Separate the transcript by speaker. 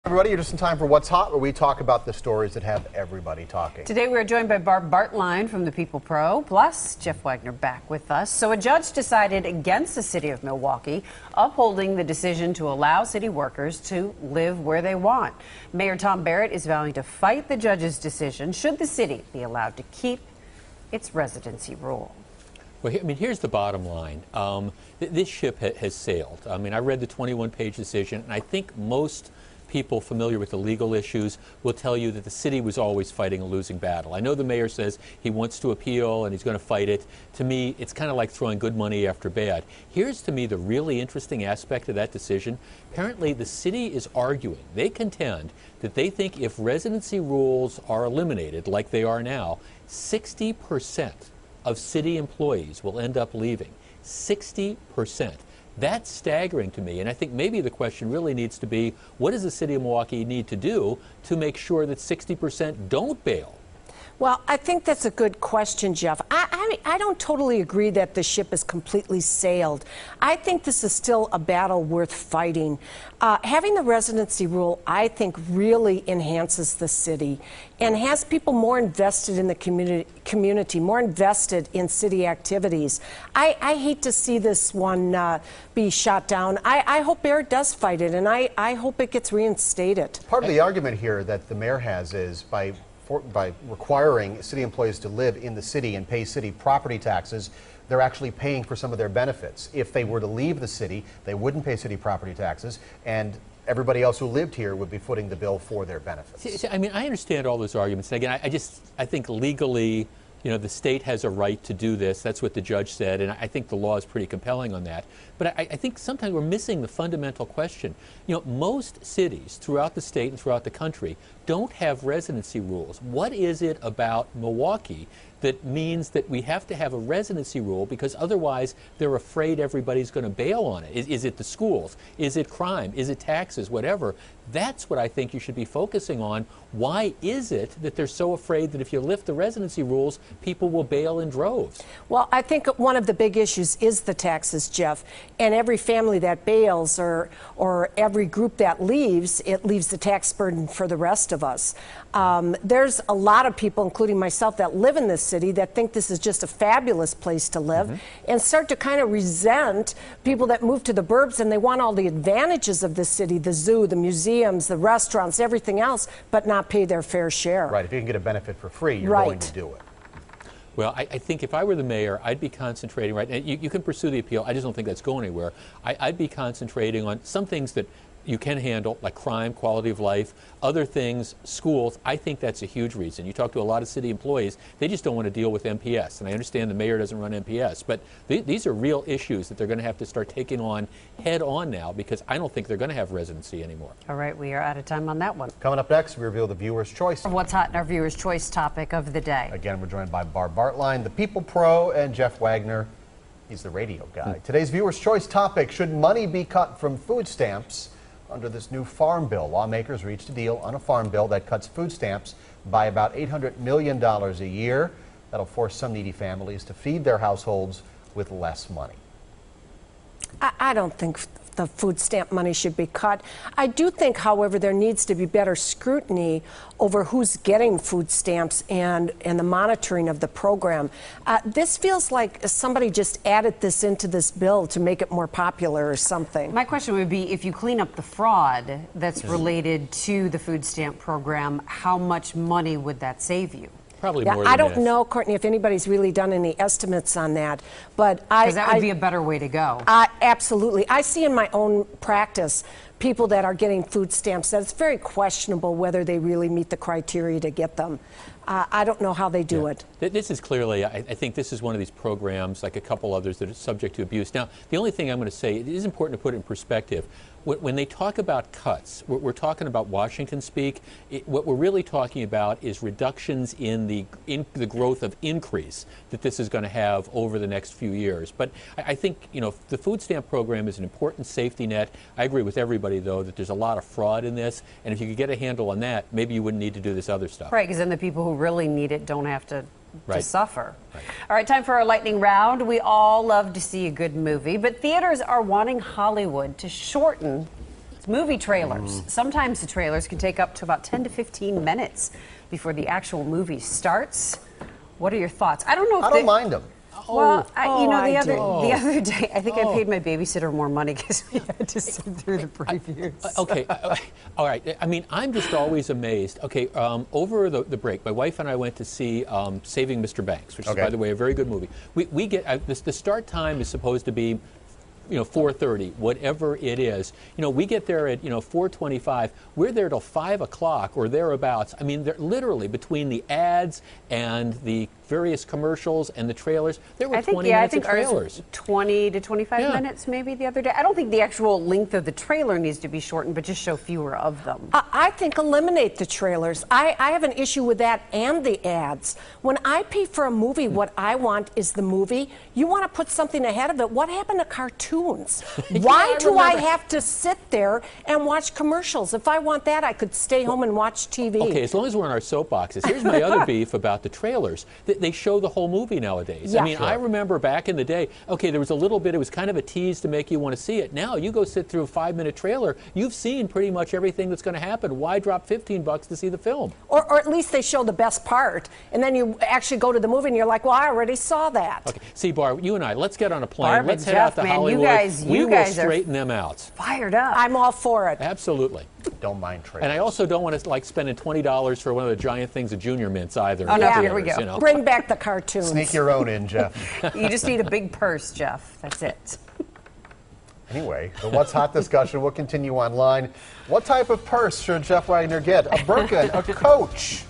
Speaker 1: Everybody, you're just in time for What's Hot, where we talk about the stories that have everybody talking.
Speaker 2: Today we are joined by Barb Bartlein from the People Pro, plus Jeff Wagner back with us. So a judge decided against the city of Milwaukee, upholding the decision to allow city workers to live where they want. Mayor Tom Barrett is vowing to fight the judge's decision should the city be allowed to keep its residency rule.
Speaker 3: Well, I mean, here's the bottom line. This ship has sailed. I mean, I read the 21-page decision, and I think most people familiar with the legal issues will tell you that the city was always fighting a losing battle. I know the mayor says he wants to appeal and he's going to fight it. To me, it's kind of like throwing good money after bad. Here's, to me, the really interesting aspect of that decision. Apparently, the city is arguing, they contend that they think if residency rules are eliminated like they are now, 60% of city employees will end up leaving. 60%. That's staggering to me, and I think maybe the question really needs to be, what does the city of Milwaukee need to do to make sure that 60% don't bail?
Speaker 4: Well, I think that's a good question, Jeff. I don't totally agree that the ship is completely sailed. I think this is still a battle worth fighting. Having the residency rule, I think, really enhances the city and has people more invested in the community, more invested in city activities. I hate to see this one be shot down. I hope Barrett does fight it, and I hope it gets reinstated.
Speaker 1: Part of the argument here that the mayor has is by requiring city employees to live in the city and pay city property taxes, they're actually paying for some of their benefits. If they were to leave the city, they wouldn't pay city property taxes, and everybody else who lived here would be footing the bill for their benefits.
Speaker 3: See, I mean, I understand all those arguments. And again, I think legally, you know, the state has a right to do this. That's what the judge said, and I think the law is pretty compelling on that. But I think sometimes we're missing the fundamental question. You know, most cities throughout the state and throughout the country don't have residency rules. What is it about Milwaukee that means that we have to have a residency rule because otherwise they're afraid everybody's going to bail on it? Is it the schools? Is it crime? Is it taxes? Whatever. That's what I think you should be focusing on. Why is it that they're so afraid that if you lift the residency rules, people will bail in droves?
Speaker 4: Well, I think one of the big issues is the taxes, Jeff. And every family that bails or every group that leaves, it leaves the tax burden for the rest of us. There's a lot of people, including myself, that live in this city that think this is just a fabulous place to live and start to kind of resent people that move to the burbs and they want all the advantages of the city, the zoo, the museums, the restaurants, everything else, but not pay their fair share.
Speaker 1: Right. If you can get a benefit for free, you're going to do it.
Speaker 3: Well, I think if I were the mayor, I'd be concentrating, right, and you can pursue the appeal, I just don't think that's going anywhere. I'd be concentrating on some things that you can handle, like crime, quality of life, other things, schools. I think that's a huge reason. You talk to a lot of city employees, they just don't want to deal with MPS. And I understand the mayor doesn't run MPS, but these are real issues that they're going to have to start taking on head on now because I don't think they're going to have residency anymore.
Speaker 2: All right, we are out of time on that one.
Speaker 1: Coming up next, we reveal the viewer's choice.
Speaker 2: What's hot in our viewer's choice topic of the day.
Speaker 1: Again, we're joined by Barb Bartlein, the People Pro, and Jeff Wagner. He's the radio guy. Today's viewer's choice topic: should money be cut from food stamps under this new farm bill? Lawmakers reached a deal on a farm bill that cuts food stamps by about $800 million a year. That'll force some needy families to feed their households with less money.
Speaker 4: I don't think the food stamp money should be cut. I do think, however, there needs to be better scrutiny over who's getting food stamps and the monitoring of the program. This feels like somebody just added this into this bill to make it more popular or something.
Speaker 2: My question would be, if you clean up the fraud that's related to the food stamp program, how much money would that save you?
Speaker 3: Probably more than
Speaker 4: I don't
Speaker 3: this.
Speaker 4: know, Courtney, if anybody's really done any estimates on that, but
Speaker 2: because that would be a better way to go.
Speaker 4: Absolutely. I see in my own practice people that are getting food stamps that it's very questionable whether they really meet the criteria to get them. I don't know how they do it.
Speaker 3: This is clearly, I think this is one of these programs, like a couple others, that are subject to abuse. Now, the only thing I'm going to say, it is important to put it in perspective. When they talk about cuts, we're talking about Washington speak. What we're really talking about is reductions in the growth of increase that this is going to have over the next few years. But I think, you know, the food stamp program is an important safety net. I agree with everybody, though, that there's a lot of fraud in this. And if you could get a handle on that, maybe you wouldn't need to do this other stuff.
Speaker 2: Right, because then the people who really need it don't have to suffer.
Speaker 3: Right.
Speaker 2: All right, time for our lightning round. We all love to see a good movie, but theaters are wanting Hollywood to shorten movie trailers. Sometimes the trailers can take up to about 10 to 15 minutes before the actual movie starts. What are your thoughts? I don't know if
Speaker 1: I don't mind them.
Speaker 2: Well, the
Speaker 4: do.
Speaker 2: other day, I think I paid my babysitter more money because we had to sit through the previews.
Speaker 3: Okay, all right. I mean, I'm just always amazed. Okay, over the break, my wife and I went to see Saving Mr. Banks, which is, by the way, a very good movie. We get the start time is supposed to be 4:30, whatever it is. We get there at 4:25. We're there till 5 o'clock or thereabouts. I mean, they're literally between the ads and the various commercials and the trailers. There were 20 minutes of trailers.
Speaker 2: 20 to 25 minutes maybe the other day. I don't think the actual length of the trailer needs to be shortened, but just show fewer of them.
Speaker 4: I think eliminate the trailers. I have an issue with that and the ads. When I pay for a movie, what I want is the movie. You want to put something ahead of it. What happened to cartoons? Why do I have to sit there and watch commercials? If I want that, I could stay home and watch TV.
Speaker 3: Okay, as long as we're in our soapboxes. Here's my other beef about the trailers. They show the whole movie nowadays.
Speaker 4: Yeah.
Speaker 3: I mean, I remember back in the day, okay, there was a little bit, it was kind of a tease to make you want to see it. Now, you go sit through a 5-minute trailer, you've seen pretty much everything that's going to happen. Why drop $15 to see the film?
Speaker 4: Or at least they show the best part, and then you actually go to the movie and you're like, well, I already saw that.
Speaker 3: Okay, see, Barb, you and I, let's get on a plane.
Speaker 2: Barb
Speaker 3: let's
Speaker 2: and
Speaker 3: head
Speaker 2: Jeff,
Speaker 3: out to
Speaker 2: man,
Speaker 3: Hollywood.
Speaker 2: you guys
Speaker 3: will
Speaker 2: are
Speaker 3: straighten them out.
Speaker 2: Fired up.
Speaker 4: I'm all for it.
Speaker 3: Absolutely.
Speaker 1: Don't mind trailers.
Speaker 3: And I also don't want to like spending $20 for one of the giant things of Junior Mints either.
Speaker 2: Oh, no,
Speaker 3: in
Speaker 2: here we
Speaker 3: theaters,
Speaker 2: go.
Speaker 4: Bring back the cartoons.
Speaker 1: Sneak your own in, Jeff.
Speaker 2: You just need a big purse, Jeff. That's it.
Speaker 1: Anyway, the What's Hot discussion will continue online. What type of purse should Jeff Wagner get? A Birkin, a Coach?